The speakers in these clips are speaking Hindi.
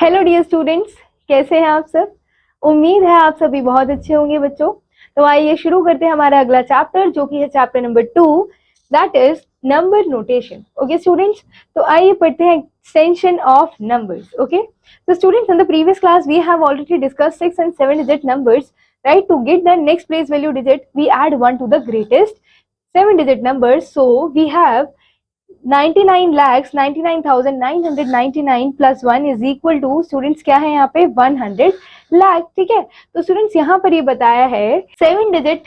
हेलो डियर स्टूडेंट्स, कैसे हैं आप सब। उम्मीद है आप सभी बहुत अच्छे होंगे बच्चों। तो आइए शुरू करते हैं हमारा अगला चैप्टर, जो कि है chapter number 2, that is number notation. Okay students, तो आइए पढ़ते हैं एक्सटेंशन ऑफ नंबर्स। ओके, तो students, in the previous class we have already discussed 6 and 7 digit numbers, right? To get the next place value digit, we add 1 to the greatest 7 digit numbers. So we have 99,99,999 plus 1 is equal to, students क्या है यहाँ पे, 100 लाख। ठीक है, तो स्टूडेंट्स यहाँ पर ये बताया है 7 डिजिट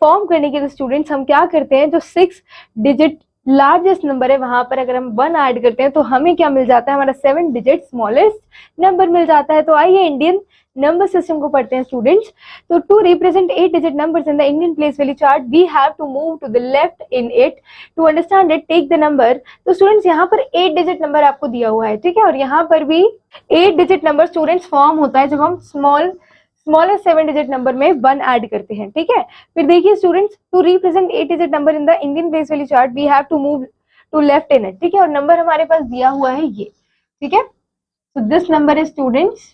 फॉर्म करने के लिए स्टूडेंट्स हम क्या करते हैं, जो 6 डिजिट लार्जेस्ट नंबर है वहां पर अगर हम 1 ऐड करते हैं तो हमें क्या मिल जाता है, हमारा 7 डिजिट स्मॉलेस्ट नंबर मिल जाता है। तो आइए इंडियन नंबर सिस्टम को पढ़ते हैं स्टूडेंट्स। तो to represent 8 digit numbers in the Indian place value chart, we have to move to the left in it to understand it, take the number. तो स्टूडेंट्स यहाँ पर 8 डिजिट नंबर आपको दिया हुआ है, ठीक है, और यहाँ पर भी 8 डिजिट नंबर स्टूडेंट्स फॉर्म होता है जब हम स्मॉलेस्ट 7 डिजिट नंबर में 1 ऐड करते हैं। ठीक है, फिर देखिए students, to represent 8 digit number in the Indian place value chart, we have to move to left in it. ठीक है, और नंबर हमारे पास दिया हुआ है ये। ठीक है, तो this number is students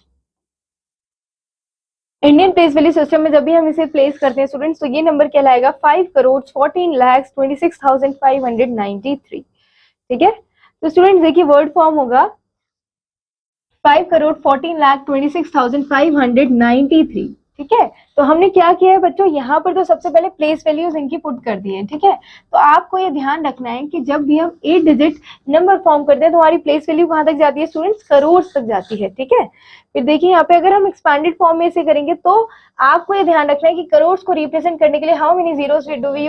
Indian place value system में जब भी हम इसे प्लेस करते हैं स्टूडेंट्स, तो ये नंबर कहलाएगा 5,14,26,593। ठीक है, तो स्टूडेंट्स देखिए वर्ड फॉर्म होगा 5,14,26,593। ठीक है, तो हमने क्या किया है बच्चों, यहाँ पर तो सबसे पहले प्लेस वैल्यूज इनकी पुट कर दी है। ठीक है, तो आपको ये ध्यान रखना है कि जब भी हम 8 डिजिट नंबर फॉर्म करते हैं तो हमारी प्लेस वैल्यू कहाँ तक जाती है स्टूडेंट्स, करोड़ तक जाती है। ठीक है, फिर देखिए यहाँ पे अगर हम एक्सपैंडेड फॉर्म में इसे करेंगे तो आपको ये ध्यान रखना है कि करोड़ को रिप्रेजेंट करने के लिए how many zeros do we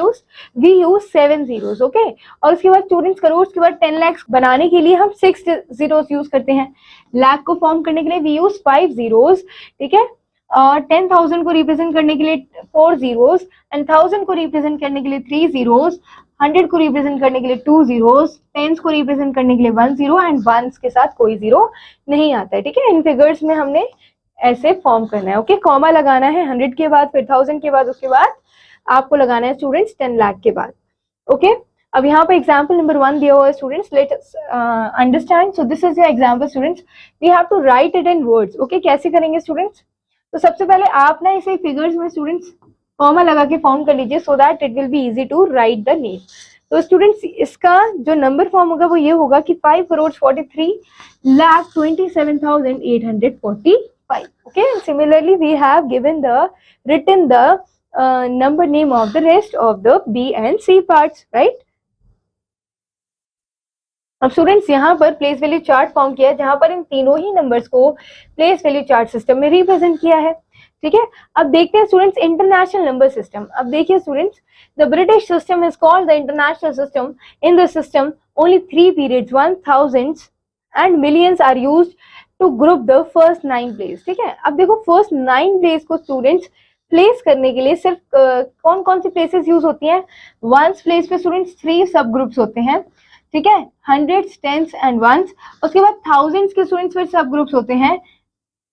use, 7 zeros. Okay, और उसके बाद स्टूडेंट्स करोड़ के बाद 10 लाख बनाने के लिए हम 6 जीरोस यूज करते हैं। लाख को फॉर्म करने के लिए वी यूज 5 जीरोस। ठीक है, और 10,000 को रिप्रेजेंट करने के लिए 4 जीरोस, एंड 1000 को रिप्रेजेंट करने के लिए 3 जीरोस, 100 को रिप्रेजेंट करने के लिए 2 जीरोस, टेंस को रिप्रेजेंट करने के लिए 1 जीरो, एंड वंस के साथ कोई जीरो नहीं आता है। ठीक है, इन फिगर्स में हमने ऐसे फॉर्म करना है। ओके, कॉमा लगाना है 100 के बाद, फिर 1000 के बाद, उसके बाद आपको लगाना है स्टूडेंट्स 10 लाख के बाद। ओके, अब यहाँ पे एग्जाम्पल नंबर 1 दिया हुआ है students, let us understand. So this is your example students, we have to write it in words. Okay, कैसे करेंगे स्टूडेंट्स, तो सबसे पहले आप ना इसे फिगर्स में स्टूडेंट्स कॉमा लगा के फॉर्म कर लीजिए so that it will be easy to write the name. तो स्टूडेंट्स इसका जो नंबर फॉर्म होगा वो ये होगा कि 5,43,27,845। Okay, similarly we have given the written the number name of the rest of the B and C parts, right? अब स्टूडेंट्स यहाँ पर प्लेस वैल्यू चार्ट फॉर्म किया है जहां पर इन तीनों ही नंबर्स को प्लेस वैल्यू चार्ट सिस्टम में रिप्रेजेंट किया है। ठीक है, अब देखते हैं स्टूडेंट्स इंटरनेशनल नंबर सिस्टम। अब देखिए students, the British system is called the international system. In the system only 3 periods 1000s and millions are used to group the first 9 place. ठीक है, अब देखो फर्स्ट 9 प्लेस को स्टूडेंट्स प्लेस करने के लिए सिर्फ कौन कौन सी प्लेसेस यूज होती हैं, वंस प्लेस पे स्टूडेंट्स 3 सब ग्रुप्स होते हैं। ठीक है, हंड्रेड्स, टेंस एंड वंस। उसके बाद थाउजेंड्स के स्टूडेंट्स फिर सब ग्रुप्स होते हैं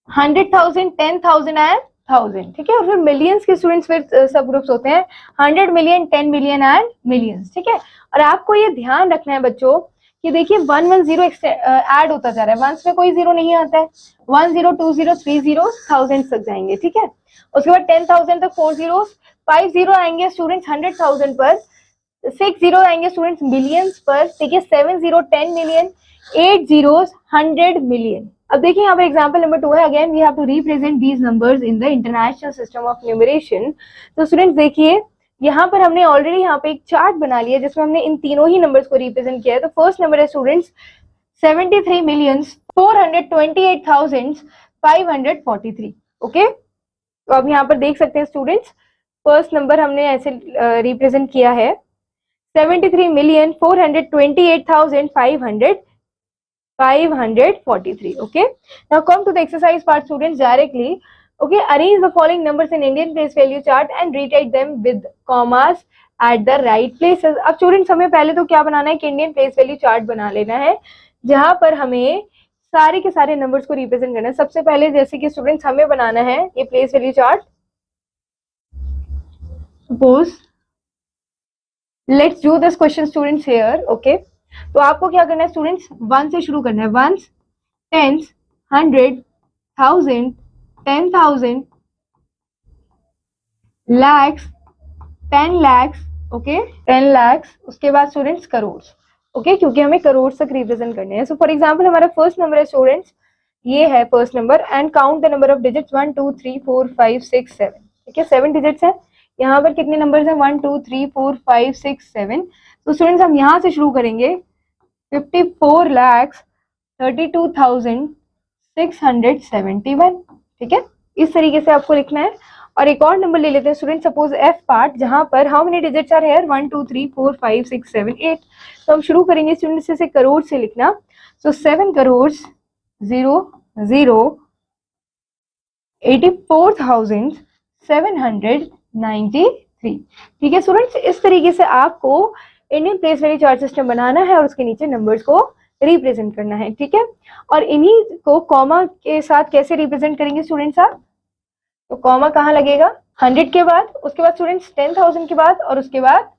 100,000, 10,000 एंड 1000। ठीक है, और फिर मिलियंस के स्टूडेंट्स फिर सब ग्रुप्स होते हैं 100 मिलियन, 10 मिलियन एंड मिलियंस। ठीक है, और आपको ये ध्यान रखना है बच्चों कि देखिए 110 ऐड होता जा रहा है, वंस में कोई जीरो नहीं आता है, 10, 20, 3 जीरो 1000 तक जाएंगे। ठीक है, उसके बाद 10,000 तक 4 जीरो, 5 जीरो आएंगे स्टूडेंट्स 100,000 पर, 6 जीरो आएंगे स्टूडेंट्स मिलियंस पर। ठीक है, 7 जीरो 10 मिलियन, 8 जीरोस 100 मिलियन। अब देखिए यहाँ पर एग्जांपल नंबर 2 है, again we have to represent these numbers in the international system of numeration. तो स्टूडेंट्स देखिए यहाँ पर हमने ऑलरेडी यहाँ पे एक चार्ट बना लिया जिसमें हमने इन तीनों ही नंबर्स को रिप्रेजेंट किया है। तो फर्स्ट नंबर है स्टूडेंट्स 73,428,543। ओके, तो अब यहाँ पर देख सकते हैं स्टूडेंट्स फर्स्ट नंबर हमने ऐसे रिप्रेजेंट किया है 73,428,543. Okay, now come to the exercise part students directly. Okay, arrange the following numbers in Indian place value chart and rewrite them with commas at the right places. अब स्टूडेंट्स हमें पहले तो क्या बनाना है कि इंडियन प्लेस वैल्यू चार्ट बना लेना है जहां पर हमें सारे के सारे नंबर्स को रिप्रेजेंट करना है। सबसे पहले जैसे कि स्टूडेंट्स हमें बनाना है ये place value chart. Suppose let's do this question students here. Okay, तो आपको क्या करना है स्टूडेंट्स, 1 से शुरू करना है, ones, tens, 100, 1000, 10,000, lakhs, 10 lakhs, okay 10 lakhs, उसके बाद स्टूडेंट्स करोड़, ओके क्योंकि हमें करोड़ तक रिप्रेजेंट करने हैं। सो फॉर एग्जांपल हमारा फर्स्ट नंबर है स्टूडेंट्स, ये है first number and count the number of digits 1 2 3 4 5 6 7, ठीक है 7 डिजिट्स है। यहाँ पर कितने नंबर्स हैं 1 2 3 4 5 6 7। तो स्टूडेंट्स हम यहाँ से शुरू करेंगे 54,32,671, ठीक है इस तरीके से आपको लिखना है। और एक और नंबर ले लेते हैं स्टूडेंट, सपोज एफ पार्ट, जहां पर how many digits are here 1 2 3 4 5 6 7 8। तो हम शुरू करेंगे स्टूडेंट्स से करोड़ से लिखना। सो 7 करोड़ 0,84,793, ठीक है स्टूडेंट्स। इस तरीके से आपको Indian place value chart system बनाना है और उसके नीचे नंबर्स को रिप्रेजेंट करना है, ठीक है। और इन्हीं को कॉमा के साथ कैसे रिप्रेजेंट करेंगे स्टूडेंट्स आप, तो कॉमा कहाँ लगेगा 100 के बाद, उसके बाद स्टूडेंट्स 10,000 के बाद और उसके बाद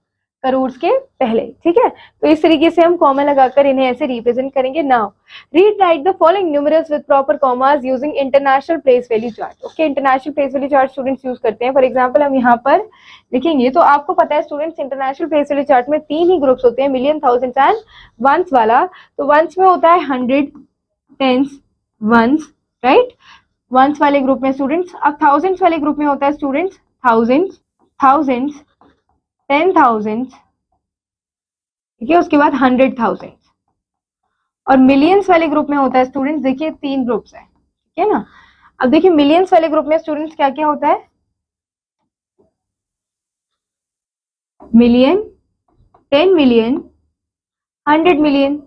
करोड़ के पहले, ठीक है। तो इस तरीके से हम कॉमा लगाकर इन्हें ऐसे रिप्रेजेंट करेंगे। Now read write the following numerals with proper commas using international place value chart. Okay international place value chart students use करते हैं। फॉर एग्जांपल हम यहाँ पर लिखेंगे, तो आपको पता है students international place value chart में 3 ही ग्रुप्स होते हैं, मिलियन, थाउजेंड्स एंड वंस वाला। तो वंस में होता है 100, टेंस, वंस, राइट, वंस वाले ग्रुप में स्टूडेंट्स। अब थाउजेंड्स वाले ग्रुप में होता है स्टूडेंट्स थाउजेंड्स, थाउजेंड्स, 10,000, ठीक है उसके बाद 100,000। और मिलियंस वाले ग्रुप में होता है स्टूडेंट्स, देखिए 3 ग्रुप्स है, ठीक है ना। अब देखिए मिलियंस वाले ग्रुप में स्टूडेंट्स क्या क्या होता है, मिलियन, 10 मिलियन, 100 मिलियन,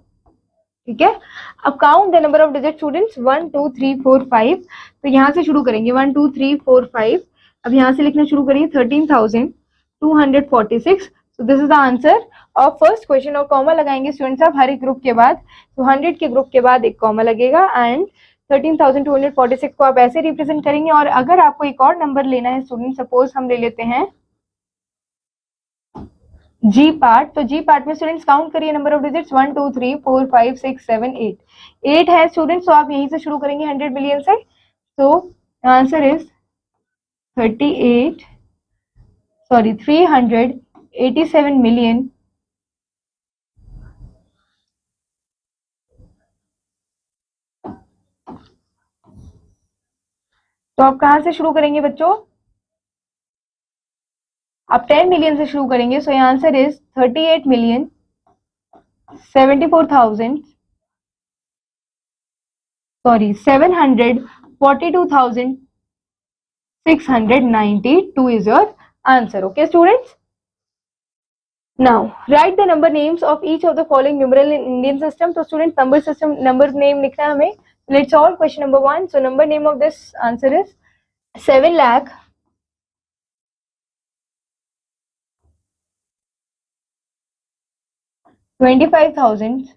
ठीक है। अब count the number of digit students 1 2 3 4 5। तो यहाँ से शुरू करेंगे 1 2 3 4 5। अब यहाँ से लिखना शुरू करिए 13,246। सो this is the answer of first question. और कॉमा लगाएंगे स्टूडेंट्स आप हर एक ग्रुप के बाद। तो 100 के ग्रुप के बाद एक कॉमा लगेगा एंड 13,246 को आप ऐसे रिप्रेजेंट करेंगे। और अगर आपको एक और नंबर लेना है स्टूडेंट, सपोज हम ले लेते हैं जी पार्ट, तो जी पार्ट में स्टूडेंट्स काउंट करिए नंबर ऑफ डिजिट्स 1 2 3 4 5 6 7 8। 8 है स्टूडेंट्स, तो आप यहीं से शुरू करेंगे 100 मिलियन से। तो आंसर इज 38 सॉरी 387 मिलियन। तो आप कहां से शुरू करेंगे बच्चों, आप 10 मिलियन से शुरू करेंगे। So answer is 38 million 74,000 sorry 742,692 is your answer. Okay students, now write the number names of each of the following numeral in Indian system. तो student number system number name लिखना है हमें। Let's solve question number 1. So number name of this answer is 7 lakh 25,000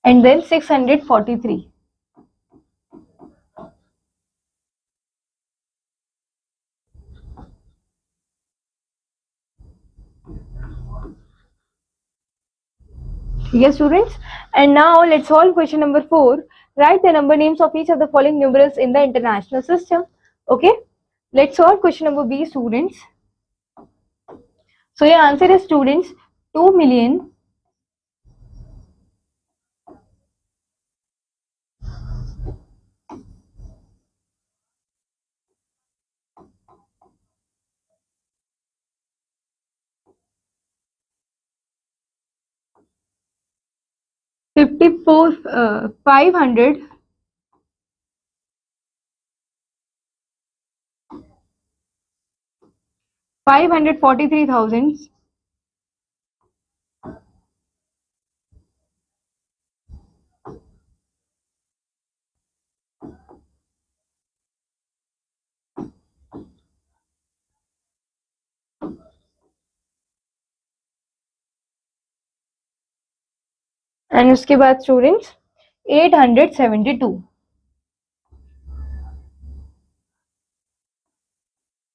and then 643. Yes students, and now let's solve question number 4. Write the number names of each of the following numerals in the international system. Okay, let's solve question number B students. So your answer is students 2 million 54 500 543,000 and उसके बाद students 872,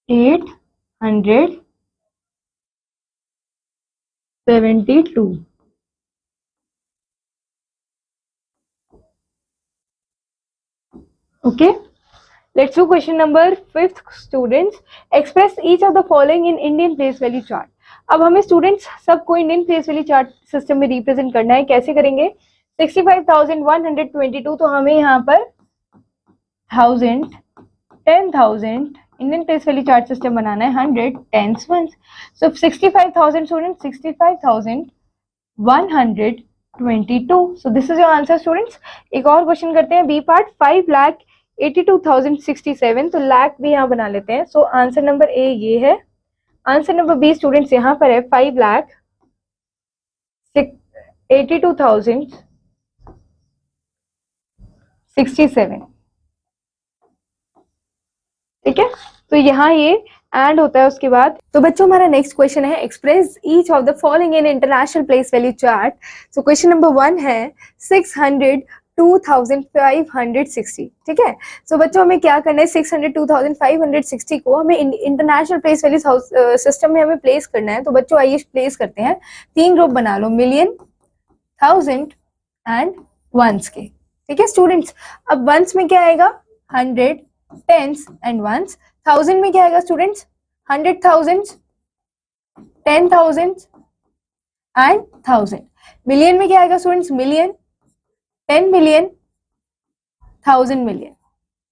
872. Okay, let's do question number 5th students. Express each of the following in Indian place value chart. अब हमें स्टूडेंट्स सबको Indian place value chart system में रिप्रेजेंट करना है. कैसे करेंगे? 65,122, तो हमें यहाँ पर 1000, 10,000 Indian place value chart system बनाना है. 100 10s ones. So 65,000 students, 65,122. So this is your answer students. एक और क्वेश्चन करते हैं बी पार्ट. 5,82,067, तो लाख भी यहाँ बना लेते हैं. सो आंसर नंबर ए ये है. आंसर नंबर बी स्टूडेंट्स यहाँ पर है 5,82,067. ठीक है, तो यहाँ ये एंड होता है उसके बाद. तो बच्चों हमारा नेक्स्ट क्वेश्चन है express each of the following in international place value chart. So question number 1 है 602,560. ठीक है, सो बच्चों हमें क्या करना है? 602,560 को हमें इंटरनेशनल प्लेस वैल्यू सिस्टम में हमें प्लेस करना है. तो बच्चों आइए प्लेस करते हैं. 3 ग्रुप बना लो, मिलियन, 1000 एंड वंस के. ठीक है स्टूडेंट्स, अब वंस में क्या आएगा? 100 टेंस एंड वंस. 1000 में क्या आएगा स्टूडेंट्स? 100,000, 10,000 एंड 1000. मिलियन में क्या आएगा स्टूडेंट्स? Million, 10 million, 1000 million.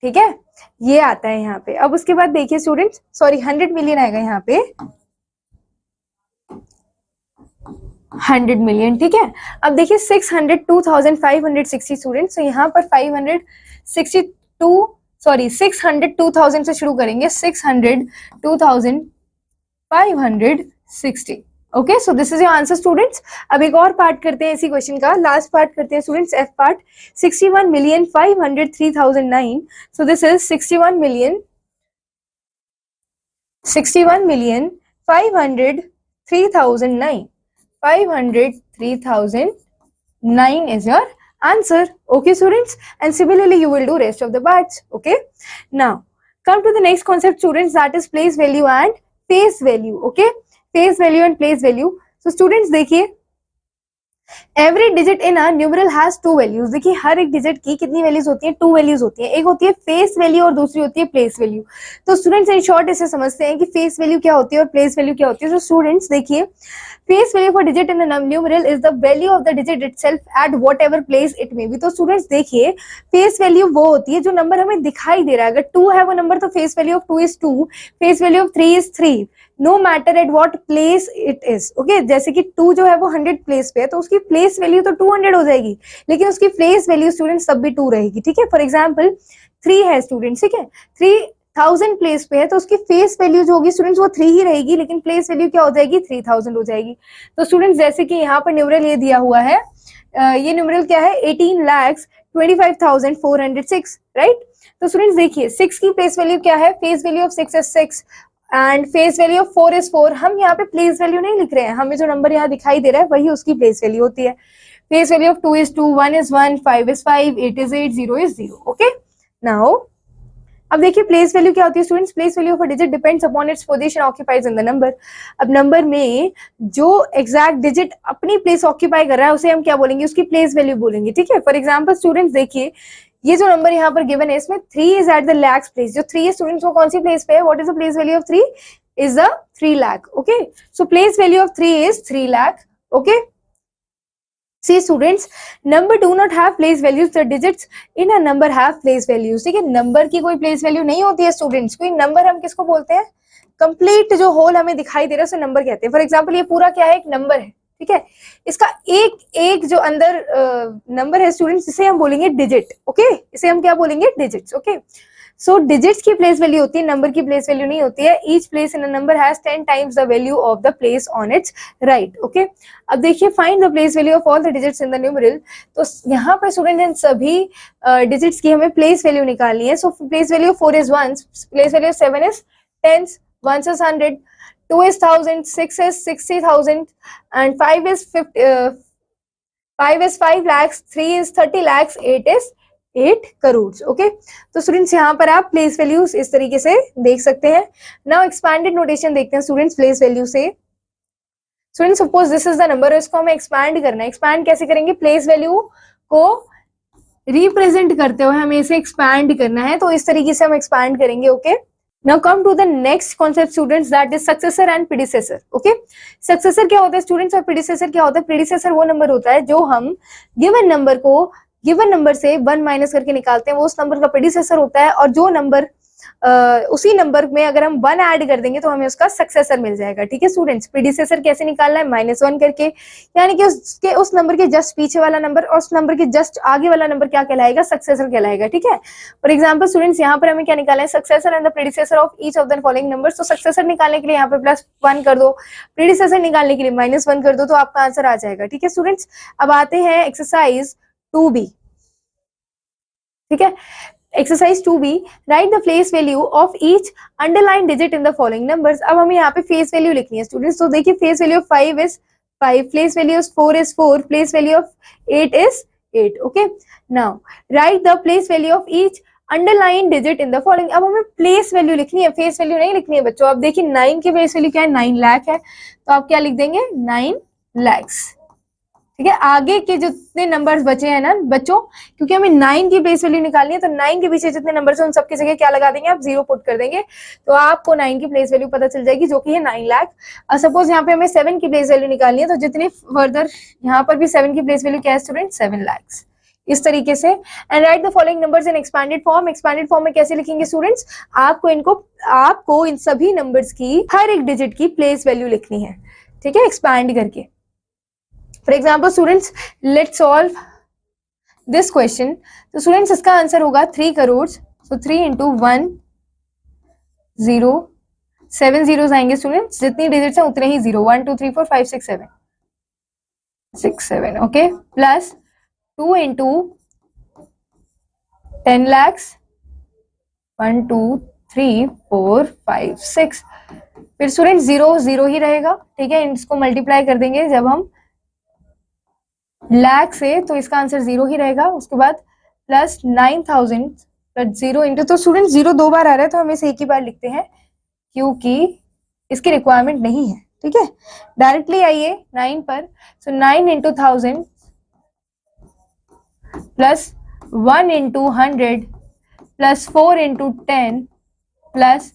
ठीक है, ये आता है यहाँ पे. अब उसके बाद देखिए स्टूडेंट्स, सॉरी 100 मिलियन आएगा यहाँ पे, 100 मिलियन. ठीक है, अब देखिए 602,560 स्टूडेंट्स. तो यहाँ पर 602,000 से शुरू करेंगे. 602,560. Okay, so this is your answer students. अब एक और पार्ट करते हैं इसी क्वेश्चन का, लास्ट पार्ट करते हैं students, F part. 61,503,009. So this is 61,503,009. 503,009 is your answer. Okay students, and similarly you will do rest of the parts. Okay, now come to the next concept students, that is place value and face value. Okay, face value and place value. So students देखिए, every digit in a numeral has 2 values. देखिए हर एक डिजिट की कितनी वैल्यूज होती हैं? 2 वैल्यूज होती हैं. एक होती है फेस वैल्यू और दूसरी होती है प्लेस वैल्यू. तो स्टूडेंट्स इन शॉर्ट इसे समझते हैं कि फेस वैल्यू क्या होती है और प्लेस वैल्यू क्या होती है. तो स्टूडेंट्स देखिए, face value for digit in a numeral is the value of the digit itself eight whatever place it may be. तो स्टूडेंट्स देखिए, फेस वैल्यू वो होती है जो नंबर हमें दिखाई दे रहा है. अगर 2 है वो नंबर, तो face value of 2 is 2, face value of 3 is 3, no matter at what place it is. Okay, जैसे कि 2 जो है वो 100 प्लेस पे है, तो उसकी प्लेस वैल्यू तो 200 हो जाएगी, लेकिन उसकी प्लेस वैल्यू स्टूडेंट्स तब भी 2 रहेगी. ठीक है, फॉर एग्जाम्पल 3 है स्टूडेंट्स, ठीक है, 3000 प्लेस पे है, तो उसकी फेस वैल्यू जो होगी स्टूडेंट्स वो 3 ही रहेगी, लेकिन प्लेस वैल्यू क्या हो जाएगी? 3000 हो जाएगी. तो स्टूडेंट्स जैसे कि यहाँ पर न्यूमरल ये दिया हुआ है, ये न्यूमरल क्या है? 18,25,406. राइट, तो स्टूडेंट्स देखिए 6 की प्लेस वैल्यू क्या है? Face value of 6 is 6 and face value of 4 is 4. हम यहाँ पे प्लेस वैल्यू नहीं लिख रहे हैं, हमें जो नंबर यहाँ दिखाई दे रहा है वही उसकी प्लेस वैल्यू होती है. Face value of 2 is 2, 1 is 1, 5 is 5, 8 is 8, 0 is 0. Okay, now अब देखिए प्लेस वैल्यू क्या होती है students. Place value of a digit depends upon its position occupies in the number. अब नंबर में जो एग्जैक्ट डिजिट अपनी प्लेस ऑक्यूपाई कर रहा है उसे हम क्या बोलेंगे? उसकी प्लेस वैल्यू बोलेंगे. ठीक है, फॉर एग्जाम्पल स्टूडेंट्स देखिए, ये जो नंबर यहाँ पर गिवन है इसमें 3 is at the lakhs place. जो 3 है स्टूडेंट्स वो कौन सी प्लेस पे है? What is the place value of 3? is the 3 lakh. Okay, so place value of 3 is 3 lakh. Okay, see students, number do not have place values. The digits in a number have place values. ठीक है, नंबर की कोई प्लेस वैल्यू नहीं होती है स्टूडेंट्स. कोई नंबर हम किसको बोलते हैं? कंप्लीट जो होल हमें दिखाई दे रहा है उसे नंबर कहते हैं. फॉर एग्जाम्पल ये पूरा क्या है? एक नंबर है. ठीक है, इसका एक एक जो अंदर नंबर है स्टूडेंट्स, इसे हम बोलेंगे डिजिट. ओके, इसे हम क्या बोलेंगे? डिजिट्स. ओके, सो डिजिट्स की प्लेस वैल्यू होती है, नंबर की प्लेस वैल्यू नहीं होती है. Each place in a number has 10 times the value of the place on it's right. Okay, अब देखिए find the place value of all the digits in the numeral. तो यहाँ पर स्टूडेंट इन सभी डिजिट्स की हमें प्लेस वैल्यू निकालनी है. So place value 4 is 1, place value 7 is 10, 1 is 100, 2 is 1000, 6 is 60,000 and 5 is 5 is 5 lakhs, 3 is 30 lakhs, 8 is 8 crore. Okay, तो स्टूडेंट्स यहाँ पर आप प्लेस वैल्यूज इस तरीके से देख सकते हैं। नाउ एक्सपैंडेड नोटेशन देखते हैं स्टूडेंट्स प्लेस वैल्यू से। Students suppose this is the number, इसको हमें एक्सपैंड करना है। एक्सपैंड कैसे करेंगे? प्लेस वैल्यू को रिप्रेजेंट करते हुए हमें इसे एक्सपैंड करना है, तो इस तरीके से हम एक्सपैंड करेंगे। Okay, now come to the next concept students, that is successor and predecessor. Okay, successor क्या होता है स्टूडेंट्स और प्रीडिसेसर क्या होता है? प्रीडिसेसर वो नंबर होता है जो हम गिवन नंबर को गिवन नंबर से 1 माइनस करके निकालते हैं, वो उस नंबर का प्रीडिसेसर होता है। और जो नंबर उसी नंबर में अगर हम 1 ऐड कर देंगे तो हमें उसका सक्सेसर मिल जाएगा। ठीक है स्टूडेंट्स, प्रीडिसेसर कैसे निकालना है? -1 करके, यानी कि उस नंबर के जस्ट पीछे वाला नंबर और उस नंबर के जस्ट आगे वाला नंबर क्या कहलाएगा? सक्सेसर कहलाएगा। ठीक है, फॉर एग्जांपल स्टूडेंट्स यहाँ पर हमें क्या निकालना है? Successor and the predecessor of each of the following numbers. तो सक्सेसर निकालने के लिए यहाँ पे +1 कर दो, प्रीडिसेसर निकालने के लिए -1 कर दो, तो आपका आंसर आ जाएगा। ठीक है स्टूडेंट्स, अब आते हैं एक्सरसाइज 2B। ठीक है, exercise 2B, right the place value of each underline digit in the following numbers. अब हमें यहाँ पे फेस वैल्यू लिखनी है स्टूडेंट्स। तो देखिए face value of 5 is 5, place value of 4 is 4, place value of 8 is 8। Okay, now write the place value of each underline digit in the following. अब हमें प्लेस वैल्यू लिखनी है, फेस वैल्यू नहीं लिखनी है बच्चों। अब देखिए 9 की फेस वैल्यू क्या है? 9 लाख है, तो आप क्या लिख देंगे? 9 lakhs। ठीक है, आगे के जितने नंबर्स बचे हैं ना बच्चों, क्योंकि हमें 9 की प्लेस वैल्यू निकालनी है, तो 9 के पीछे जितने नंबर्स हैं उन सबकी जगह क्या लगा देंगे? आप 0 पुट कर देंगे, तो आपको 9 की प्लेस वैल्यू पता चल जाएगी, जो कि है 9 लाख। और सपोज यहाँ पे हमें 7 की प्लेस वैल्यू निकालनी है, तो जितनी फर्दर यहाँ पर भी 7 की प्लेस वैल्यू क्या है स्टूडेंट? 7 lakhs। इस तरीके से and right the following numbers in expanded form. Expanded form में कैसे लिखेंगे स्टूडेंट्स? आपको इन सभी नंबर्स की हर एक डिजिट की प्लेस वैल्यू लिखनी है। ठीक है, एक्सपैंड करके। For example students, let's solve this question. तो स्टूडेंट्स इसका आंसर होगा 3 करोड़। सो 3 इंटू 1 0, 7 जीरोस आएंगे स्टूडेंट्स, जितनी डिजिट्स हैं उतने ही 0, 1 2 3 4 5 6 7 6 7। Okay, plus 2 into 10 lakhs, 1 2 3 4 5 6। फिर स्टूडेंट्स 0 0 ही रहेगा। ठीक है, इसको मल्टीप्लाई कर देंगे जब हम लाख से, तो इसका आंसर 0 ही रहेगा। उसके बाद प्लस 9000 प्लस 0 इंटू, तो स्टूडेंट 0 2 बार आ रहा है, तो हम इसे एक ही बार लिखते हैं क्योंकि इसकी रिक्वायरमेंट नहीं है। ठीक है, डायरेक्टली आइए 9 पर। सो 9 into 1000 plus 1 into 100 plus 4 into 10 plus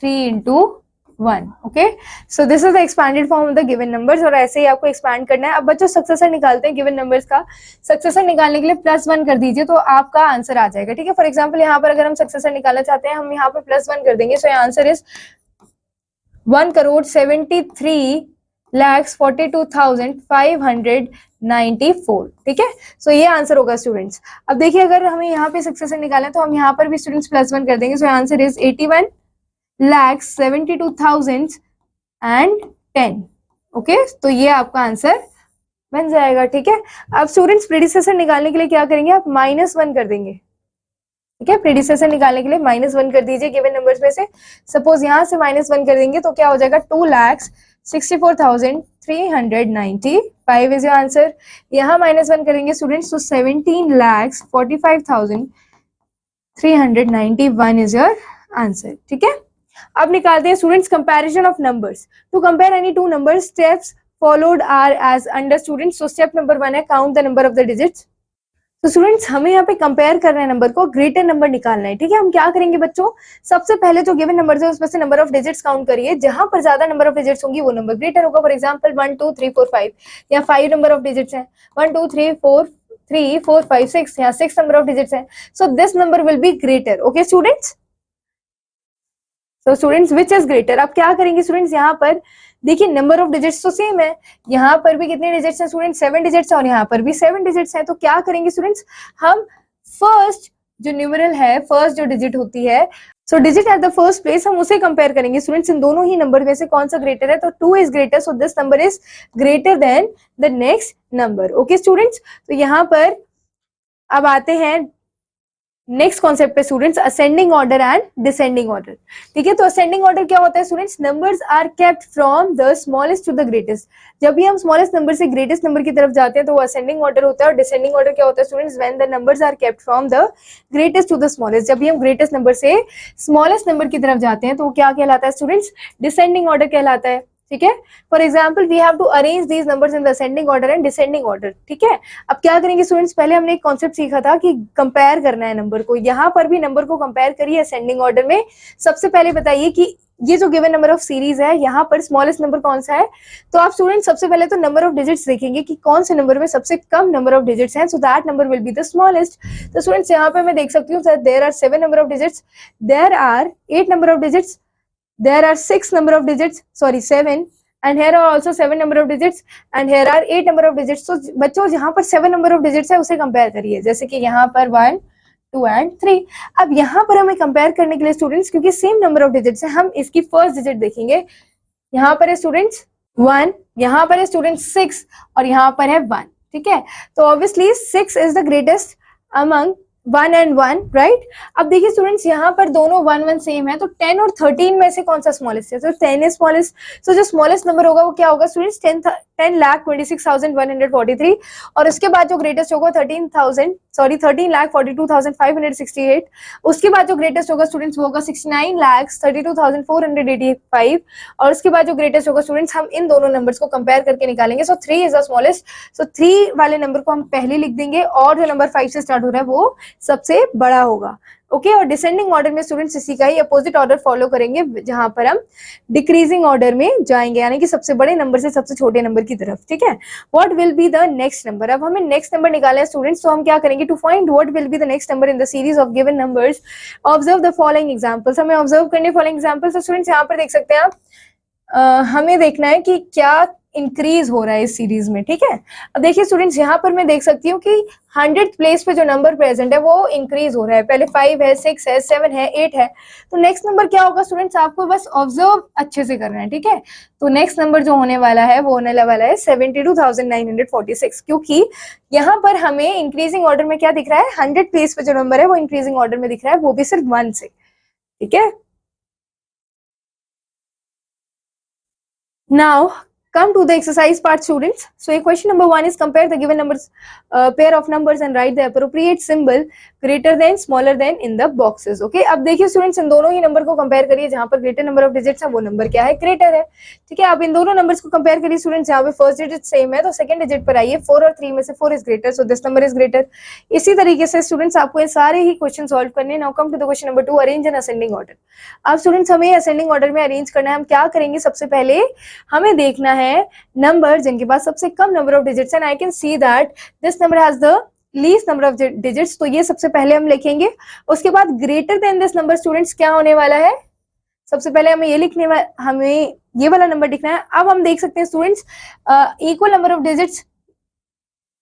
3 into 1। Okay, so this is the expanded form of the given numbers, और ऐसे ही आपको एक्सपैंड करना है। अब बच्चों सक्सेसर निकालते हैं गिवन नंबर्स का। सक्सेसर निकालने के लिए +1 कर दीजिए, तो आपका आंसर आ जाएगा। ठीक है, फॉर एग्जांपल यहाँ पर अगर हम सक्सेसर निकालना चाहते हैं, हम यहाँ पर +1 कर देंगे, सो आंसर इज 1 करोड़ 73,42,594। ठीक है, सो ये आंसर होगा स्टूडेंट्स। अब देखिए अगर हमें यहाँ पे सक्सेसर निकालना है, तो हम यहाँ पर भी स्टूडेंट्स +1 कर देंगे, सो आंसर इज 81,72,010। ओके, तो ये आपका आंसर बन जाएगा। ठीक है, अब स्टूडेंट्स प्रीडिसेसर निकालने के लिए क्या करेंगे? आप -1 कर देंगे। ठीक है, प्रीडिसेसर निकालने के लिए -1 कर दीजिए गिवन नंबर्स में से। सपोज यहाँ से -1 कर देंगे तो क्या हो जाएगा? 2,64,395 इज योर आंसर। यहाँ -1 करेंगे स्टूडेंट्स, तो 17,45,391 इज योर आंसर। ठीक है, अब निकालते हैं students comparison of numbers. To compare any two numbers, steps followed are as under students. तो स्टेप नंबर 1 है count the number of the digits. तो स्टूडेंट्स हमें यहाँ पे कंपेयर करना है नंबर को, ग्रेटर नंबर निकालना है। ठीक है, हम क्या करेंगे बच्चों? सबसे पहले जो गिवन नंबर्स है उसमें से नंबर ऑफ डिजिट्स काउंट करिए, जहां पर ज्यादा नंबर ऑफ डिजिट्स होंगी वो नंबर ग्रेटर होगा। फॉर एग्जांपल 1 2 3 4 5, या 5 नंबर ऑफ डिजिट्स हैं, 1 2 3 4 3 4 5 6, यहाँ 6 नंबर ऑफ डिजिट्स हैं, सो this number will be greater. Okay students, तो स्टूडेंट्स विच इज ग्रेटर? अब क्या करेंगे स्टूडेंट्स? यहाँ पर देखिए नंबर ऑफ डिजिट्स तो सेम है, यहाँ पर भी कितने डिजिट्स हैं स्टूडेंट्स? 7 डिजिट्स हैं, और यहाँ पर भी 7 डिजिट्स हैं। तो क्या करेंगे स्टूडेंट्स? हम फर्स्ट जो न्यूमरल है, फर्स्ट जो डिजिट होती है, so digit at the first place, हम उसे कंपेयर करेंगे स्टूडेंट्स। इन दोनों ही नंबर में से कौन सा ग्रेटर है? तो 2 is greater, so this number is greater than the next number. Okay students, तो यहाँ पर अब आते हैं नेक्स्ट कॉन्सेप्ट पे students, ascending order and descending order. ठीक है, तो असेंडिंग ऑर्डर क्या होता है students, numbers are kept from the smallest to the greatest. जब भी हम स्मॉलेस्ट नंबर से ग्रेटेस्ट नंबर की तरफ जाते हैं तो वो असेंडिंग ऑर्डर होता है। और डिसेंडिंग ऑर्डर क्या होता है students, when the numbers are kept from the greatest to the smallest. जब भी हम ग्रेटेस्ट नंबर से स्मॉलेस्ट नंबर की तरफ जाते हैं तो वो क्या कहलाता है स्टूडेंट्स, डिसेंडिंग ऑर्डर कहलाता है। ठीक है, for example we have to arrange these numbers in the ascending order and descending order. ठीक है, अब क्या करेंगे स्टूडेंट्स, पहले हमने एक कॉन्सेप्ट सीखा था कि कंपेयर करना है नंबर को। यहाँ पर भी नंबर को कंपेयर करिए असेंडिंग ऑर्डर में। सबसे पहले बताइए कि ये जो गिवन नंबर ऑफ सीरीज है, यहाँ पर स्मॉलेस्ट नंबर कौन सा है। तो आप स्टूडेंट सबसे पहले तो नंबर ऑफ डिजिट्स देखेंगे कि कौन से नंबर में सबसे कम नंबर ऑफ डिजिट्स हैं, so that number will be the smallest. तो स्टूडेंट्स यहाँ पे मैं देख सकती हूँ there are 7 number of digits, there are 8 number of digits, there are 6 number of digits, sorry 7, and here are also 7 number of digits and here are 8 number of digits। तो बच्चों जहां पर 7 number of digits है उसे कंपेयर करिए, जैसे कि यहाँ पर 1, 2 and 3। अब यहाँ पर हमें कंपेयर करने के लिए स्टूडेंट्स, क्योंकि सेम नंबर ऑफ डिजिट्स है, हम इसकी फर्स्ट डिजिट देखेंगे। यहाँ पर है स्टूडेंट्स 1, यहाँ पर है स्टूडेंट्स 6 और यहाँ पर है 1। ठीक है, तो obviously 6 is the greatest among 1 and 1, right. अब देखिए स्टूडेंट्स यहाँ पर दोनों 1 1 सेम है, तो 10 और 13 में से कौन सा स्मॉलेस्ट है, तो 10 इज स्मॉलेस्ट। तो जो स्मॉलेस्ट नंबर होगा वो क्या होगा स्टूडेंट्स, 10,26,143। और उसके बाद जो ग्रेटेस्ट होगा 13,42,568। उसके बाद जो ग्रेटेस्ट होगा स्टूडेंट्स वो होगा 69,32,485। और उसके बाद जो ग्रेटेस्ट होगा स्टूडेंट्स, हम इन दोनों नंबर्स को कंपेयर करके निकालेंगे। सो 3 इज द स्मॉलेस्ट, सो 3 वाले नंबर को हम पहले लिख देंगे और जो नंबर 5 से स्टार्ट हो रहा है वो सबसे बड़ा होगा। ओके, और डिसेंडिंग ऑर्डर में स्टूडेंट्स इसी का ही अपोजिट ऑर्डर फॉलो करेंगे, जहां पर हम डिक्रीजिंग ऑर्डर में जाएंगे, यानी कि सबसे बड़े नंबर से सबसे छोटे नंबर की तरफ। ठीक है, what will be the next number. अब हमें नेक्स्ट नंबर निकालना है स्टूडेंट्स, तो हम क्या करेंगे, to find what will be the next number in the series of given numbers, observe the following examples. हमें ऑब्जर्व करने फॉलोइंग एग्जांपल्स। तो स्टूडेंट्स यहाँ पर देख सकते हैं आप, हमें देखना है कि क्या इंक्रीज हो रहा है इस सीरीज में। ठीक है, अब देखिए स्टूडेंट्स यहाँ पर मैं देख सकती हूँ कि 100th प्लेस पे जो नंबर प्रेजेंट है वो इंक्रीज हो रहा है। पहले 5 है, 6 है, 7 है, 8 है। तो नेक्स्ट नंबर क्या होगा स्टूडेंट्स, आपको बस ऑब्जर्व अच्छे से करना है। ठीक है, तो नेक्स्ट नंबर जो होने वाला है वो होने वाला है 72,946, क्योंकि यहाँ पर हमें इंक्रीजिंग ऑर्डर में क्या दिख रहा है, 100 प्लेस पे जो नंबर है वो इंक्रीजिंग ऑर्डर में दिख रहा है, वो भी सिर्फ 1 से। ठीक है, now come to the exercise part students. So question number 1 is compare the given numbers, pair of numbers and write the appropriate symbol greater than smaller than in the boxes। okay, अब देखिए स्टूडेंट्स इन दोनों ही नंबर को कंपेयर करिए, जहां पर ग्रेटर नंबर ऑफ डिजिट्स है वो नंबर क्या है, ग्रेटर है। ठीक है, अब इन दोनों नंबर्स को कंपेयर करिए स्टूडेंट्स, यहाँ पे फर्स्ट डिजिट सेम है तो सेकंड डिजिट पर आइए, 4 और 3 में से 4 is greater, so this number is greater. इसी तरीके से स्टूडेंट्स आपको ये सारे ही क्वेश्चन सॉल्व करने। Now come to the question number 2, arrange in ascending order. अब स्टूडेंट्स हमें असेंडिंग ऑर्डर में अरेंज करना है। हम क्या करेंगे, सबसे पहले हमें देखना है नंबर जिनके पास सबसे कम number of digits and I can see that this number has the least number of digits, तो ये सबसे पहले हम लिखेंगे। उसके बाद greater than this number students क्या होने वाला है, सबसे पहले हमें ये लिखने हमें ये वाला नंबर लिखना है। अब हम देख सकते हैं students equal number of digits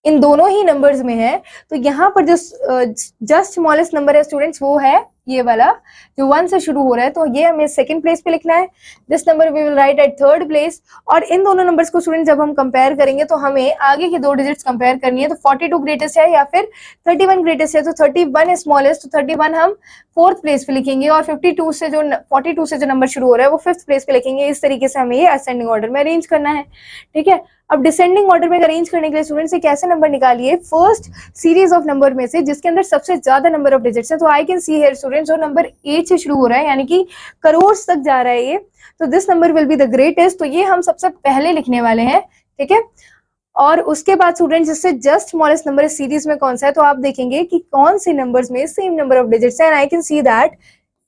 in दोनों ही नंबर्स में है, तो यहाँ पर जो जस्ट स्मॉलेस्ट नंबर है स्टूडेंट्स वो है ये वाला जो 1 से शुरू हो रहा है, तो ये हमें सेकंड प्लेस पे लिखना है। This number we will write at third place. और इन दोनों नंबर्स को स्टूडेंट जब हम कंपेयर करेंगे तो हमें आगे की 2 डिजिट्स कंपेयर करनी है, तो 42 ग्रेटेस्ट है या फिर 31 ग्रेटेस्ट है, तो 31 इज स्मॉलेस्ट, तो 31 हम फोर्थ प्लेस पे लिखेंगे और 42 से जो नंबर शुरू हो रहा है वो फिफ्थ प्लेस पे लिखेंगे। इस तरीके से हमें ये असेंडिंग ऑर्डर में अरेंज करना है। ठीक है, अब डिसेंडिंग ऑर्डर में अरेंज करने के लिए स्टूडेंट्स एक ऐसे नंबर निकालिए फर्स्ट सीरीज ऑफ नंबर में से जिसके अंदर सबसे ज्यादा नंबर ऑफ डिजिट्स है। तो आई कैन सी हियर स्टूडेंट्स जो नंबर 8 से शुरू हो रहा है यानी कि करोड़ तक जा रहा है ये, तो this number will be the greatest, तो ये हम सबसे पहले लिखने वाले हैं। ठीक है, और उसके बाद स्टूडेंट्स जिससे जस्ट स्मॉलेस्ट नंबर इस सीरीज में कौन सा है, तो आप देखेंगे कि कौन से नंबर्स में सेम नंबर ऑफ डिजिट्स है, and I can see that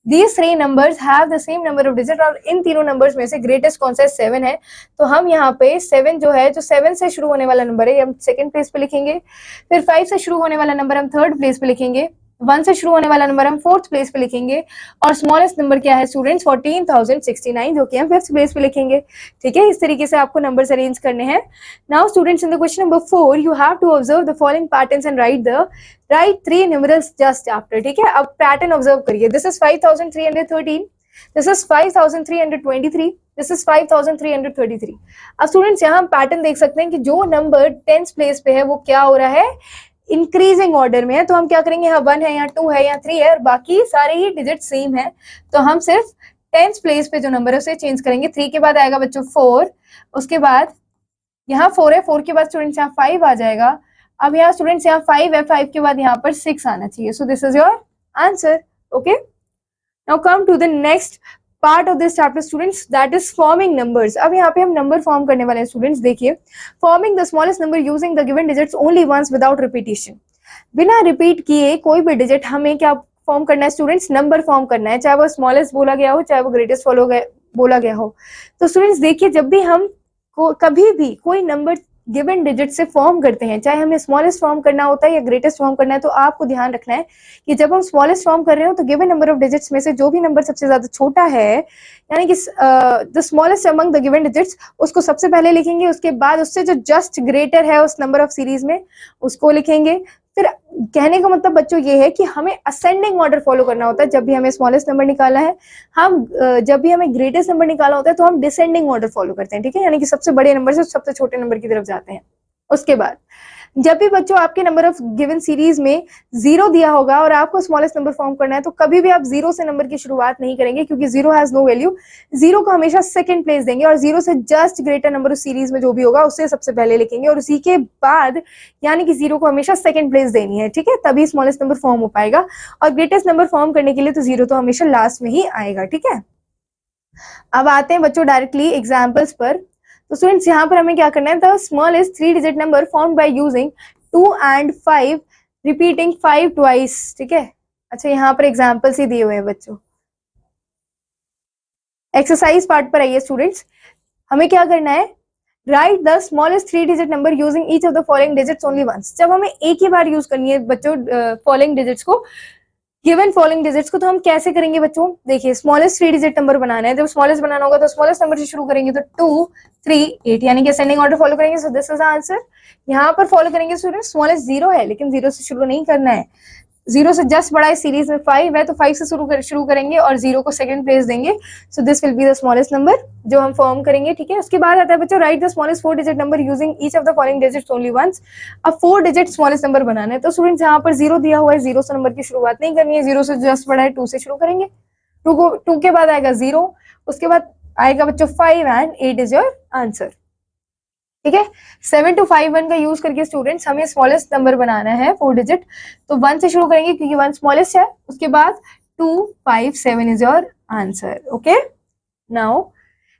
These 3 numbers have the same number of digits, और इन तीनों नंबर्स में से ग्रेटेस्ट कौन सा है, 7 है। तो हम यहाँ पे 7 जो है, जो 7 से शुरू होने वाला नंबर है ये हम सेकंड प्लेस पे लिखेंगे। फिर 5 से शुरू होने वाला नंबर हम थर्ड प्लेस पे लिखेंगे। 1 से शुरू होने वाला नंबर हम फोर्थ प्लेस पे लिखेंगे। और स्मॉलेस्ट नंबर क्या है स्टूडेंट्स, 14,069, जो कि हम फिफ्थ प्लेस पे लिखेंगे। ठीक है, इस तरीके से आपको नंबर्स अरेंज करने हैं। Now students in the question number 4 you have to observe the following patterns and write 3 numerals just after. ठीक है, अब पैटर्न ऑब्जर्व करिए। This is 5,313, this is 5,323, this is 5,333। अब स्टूडेंट्स यहाँ हम पैटर्न देख सकते हैं कि जो नंबर 10th प्लेस पे है वो क्या हो रहा है, इंक्रीजिंग ऑर्डर में है तो हम क्या करेंगे, यहाँ 1 है, यहाँ 2 है, यहाँ 3 है और बाकी सारे ही डिजिट सेम है, तो हम सिर्फ 10th प्लेस पे जो नंबर है उसे चेंज करेंगे। 3 के बाद आएगा बच्चों 4, उसके बाद यहाँ 4 है, 4 के बाद स्टूडेंट्स यहाँ 5 आ जाएगा। अब यहाँ स्टूडेंट्स यहाँ 5 है, 5 के बाद यहाँ पर 6 आना चाहिए। So this is your answer. Okay, now come to the next part of this chapter students, that is forming numbers. अब यहाँ पे हम नंबर फॉर्म करने वाले हैं स्टूडेंट्स। देखिए, forming the smallest number using the given digits only once without repetition. बिना रिपीट किए कोई भी डिजिट हमें क्या फॉर्म करना है स्टूडेंट्स, नंबर फॉर्म करना है, चाहे वो स्मॉलेस्ट बोला गया हो चाहे वो ग्रेटेस्ट बोला गया हो। तो स्टूडेंट्स देखिए, जब भी हम कभी भी कोई नंबर गिवन डिजिट से फॉर्म करते हैं, चाहे हमें स्मॉलेस्ट फॉर्म करना होता है या ग्रेटेस्ट फॉर्म करना है, तो आपको ध्यान रखना है कि जब हम स्मॉलेस्ट फॉर्म कर रहे हो तो गिवन नंबर ऑफ डिजिट्स में से जो भी नंबर सबसे ज्यादा छोटा है, यानी कि the smallest among the given digits, उसको सबसे पहले लिखेंगे। उसके बाद उससे जो जस्ट ग्रेटर है उस नंबर ऑफ सीरीज में उसको लिखेंगे। फिर कहने का मतलब बच्चों ये है कि हमें असेंडिंग ऑर्डर फॉलो करना होता है। जब भी हमें स्मॉलेस्ट नंबर निकाला है, हम जब भी हमें ग्रेटेस्ट नंबर निकाला होता है तो हम डिसेंडिंग ऑर्डर फॉलो करते हैं, ठीक है, यानी कि सबसे बड़े नंबर से सबसे छोटे नंबर की तरफ जाते हैं। उसके बाद जब भी बच्चों आपके नंबर ऑफ गिवन सीरीज में 0 दिया होगा और आपको स्मॉलेस्ट नंबर फॉर्म करना है, तो कभी भी आप 0 से नंबर की शुरुआत नहीं करेंगे, क्योंकि 0 हैज नो वैल्यू। 0 को हमेशा सेकंड प्लेस देंगे और 0 से just greater number of series में जो भी होगा उससे सबसे पहले लिखेंगे और उसी के बाद यानी कि 0 को हमेशा सेकंड प्लेस देनी है, ठीक है, तभी स्मॉलेस्ट नंबर फॉर्म हो पाएगा। और ग्रेटेस्ट नंबर फॉर्म करने के लिए तो 0 तो हमेशा लास्ट में ही आएगा, ठीक है। अब आते हैं बच्चों डायरेक्टली एग्जाम्पल्स पर। तो स्टूडेंट्स यहाँ पर हमें क्या करना है, the smallest 3 digit number formed by using 2 and 5 repeating 5 twice, ठीक है। अच्छा, यहाँ पर एग्जाम्पल्स ही दिए हुए हैं बच्चों। एक्सरसाइज पार्ट पर आइए स्टूडेंट्स, हमें क्या करना है, write the smallest 3 digit number using each of the following digits only once. जब हमें एक ही बार यूज करनी है बच्चों फॉलोइंग डिजिट्स को, गिवन फॉलोइंग डिजिट्स को, तो हम कैसे करेंगे बच्चों, देखिए स्मॉलेस्ट 3 डिजिट नंबर बनाना है। जब स्मॉलेस्ट बनाना होगा तो स्मॉलेस्ट नंबर से शुरू करेंगे, तो 2 3 8 यानी कि असेंडिंग ऑर्डर फॉलो करेंगे। सो दिस इज द आंसर। यहाँ पर फॉलो करेंगे स्टूडेंट, स्मॉलेस्ट 0 है लेकिन 0 से शुरू नहीं करना है, 0 से जस्ट बड़ा है, सीरीज में 5 है तो 5 से शुरू करेंगे और 0 को सेकंड प्लेस देंगे। So this will be the smallest number जो हम फॉर्म करेंगे, ठीक है। उसके बाद आता है बच्चों, write the smallest 4 digit number using each of the following digits only once. अब 4 डिजिट स्मॉलेस्ट नंबर बनाना है, तो स्टूडेंट्स यहाँ पर 0 दिया हुआ है, 0 से नंबर की शुरुआत नहीं करनी है, 0 से जस्ट बड़ा है 2 से शुरू करेंगे, 2 के बाद आएगा 0, उसके बाद आएगा बच्चों 5 एंड 8 इज योर आंसर, ठीक है। 7 to 5 1 का यूज करके स्टूडेंट्स हमें स्मॉलेस्ट नंबर बनाना है 4 डिजिट, तो 1 से शुरू करेंगे क्योंकि 1 स्मॉलेस्ट है। उसके बाद 2 5 7 is your answer. Okay, now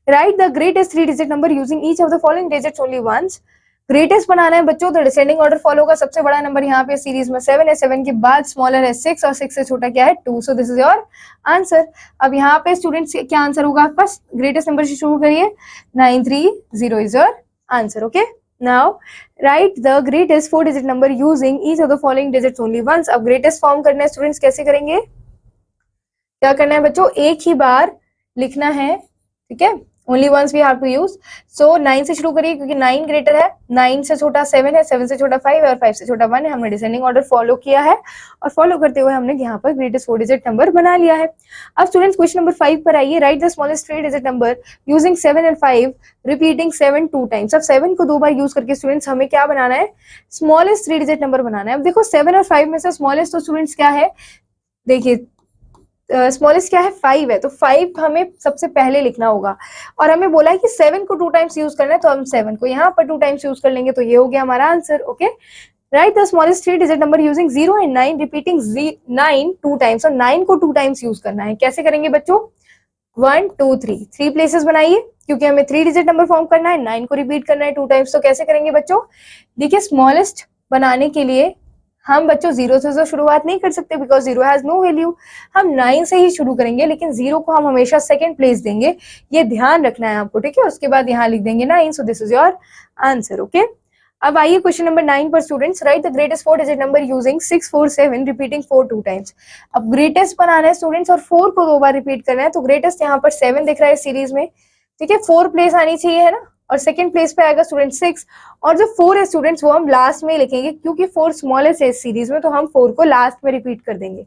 write the greatest 3 digit number using each of the following digits only once. Greatest बनाना है बच्चों, तो डिसेंडिंग ऑर्डर फॉलो होगा। सबसे बड़ा नंबर यहाँ पे सीरीज में 7 है, 7 के बाद स्मॉलर है 6 और 6 से छोटा क्या है 2। सो दिस इज योर आंसर। अब यहाँ पे स्टूडेंट्स क्या आंसर होगा आपके पास, ग्रेटेस्ट नंबर से शुरू करिए, 930 is your answer. Okay, now write the greatest 4 digit number using each of the following digits only once. अब ग्रेटेस्ट फॉर्म करना है स्टूडेंट्स, कैसे करेंगे, क्या करना है बच्चों, एक ही बार लिखना है, ठीक है, only once we have to use. So 9 से शुरू करिए क्योंकि 9 ग्रेटर है, 9 से छोटा 7 है, 7 से छोटा 5 है और 5 से छोटा 1 है। हमने डिसेंडिंग ऑर्डर फॉलो किया है और फॉलो करते हुए हमने यहाँ पर ग्रेटेस्ट 4 डिजिट नंबर बना लिया है। अब स्टूडेंट्स क्वेश्चन नंबर 5 पर आइए, right the smallest 3 digit number using 7 and 5 repeating 7 2 times. अब 7 को 2 बार यूज करके स्टूडेंट्स हमें क्या बनाना है, स्मॉलेस्ट 3 डिजिट नंबर बनाना है। अब देखो 7 और 5 में से स्मॉलेस्ट तो स्टूडेंट्स क्या है, देखिए स्मॉलेस्ट क्या है 5 है, तो 5 हमें सबसे पहले लिखना होगा और हमें बोला है कि 7 को 2 टाइम्स यूज करना है, तो हम 7 को यहाँ पर 2 टाइम्स यूज कर लेंगे, तो ये हो गया हमारा answer. Okay, right the smallest 3 digit number using 0 and 9 repeating 9 2 times. और 9 को 2 टाइम्स यूज करना है, कैसे करेंगे बच्चों, 1 2 3 प्लेसेस बनाइए क्योंकि हमें 3 डिजिट नंबर फॉर्म करना है, 9 को रिपीट करना है 2 टाइम्स। तो कैसे करेंगे बच्चों, देखिए स्मॉलेस्ट बनाने के लिए हम बच्चों 0 से तो शुरुआत नहीं कर सकते बिकॉज 0 हैज नो वैल्यू, हम 9 से ही शुरू करेंगे, लेकिन 0 को हम हमेशा सेकंड प्लेस देंगे, ये ध्यान रखना है आपको, ठीक है। उसके बाद यहाँ लिख देंगे 9, सो this is your answer. Okay, अब आइए क्वेश्चन नंबर 9 पर students, right the greatest 4 digit number using 6 4 7 repeating 4 2 times. अब ग्रेटेस्ट बनाना है स्टूडेंट्स और 4 को 2 बार रिपीट करना है, तो ग्रेटेस्ट यहाँ पर 7 दिख रहा है सीरीज में, ठीक है, 4 प्लेस आनी चाहिए, है ना, और सेकंड प्लेस पे आएगा स्टूडेंट 6, और जो 4 है स्टूडेंट्स वो हम लास्ट में लिखेंगे, क्योंकि 4 स्मॉलेस्ट है इस सीरीज में, तो हम 4 को लास्ट में रिपीट कर देंगे,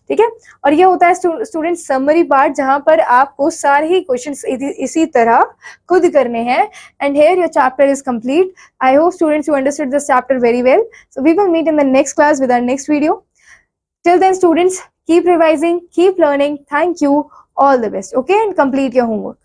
ठीक है। और ये होता है स्टूडेंट समरी पार्ट, जहां पर आपको सारे ही क्वेश्चंस इसी तरह खुद करने हैं। And here your chapter is complete. I hope students you understood this chapter very well. So we will meet in the next class with our next video. Till then, students, keep revising, keep learning. Thank you. All the best. Okay, and complete your homework.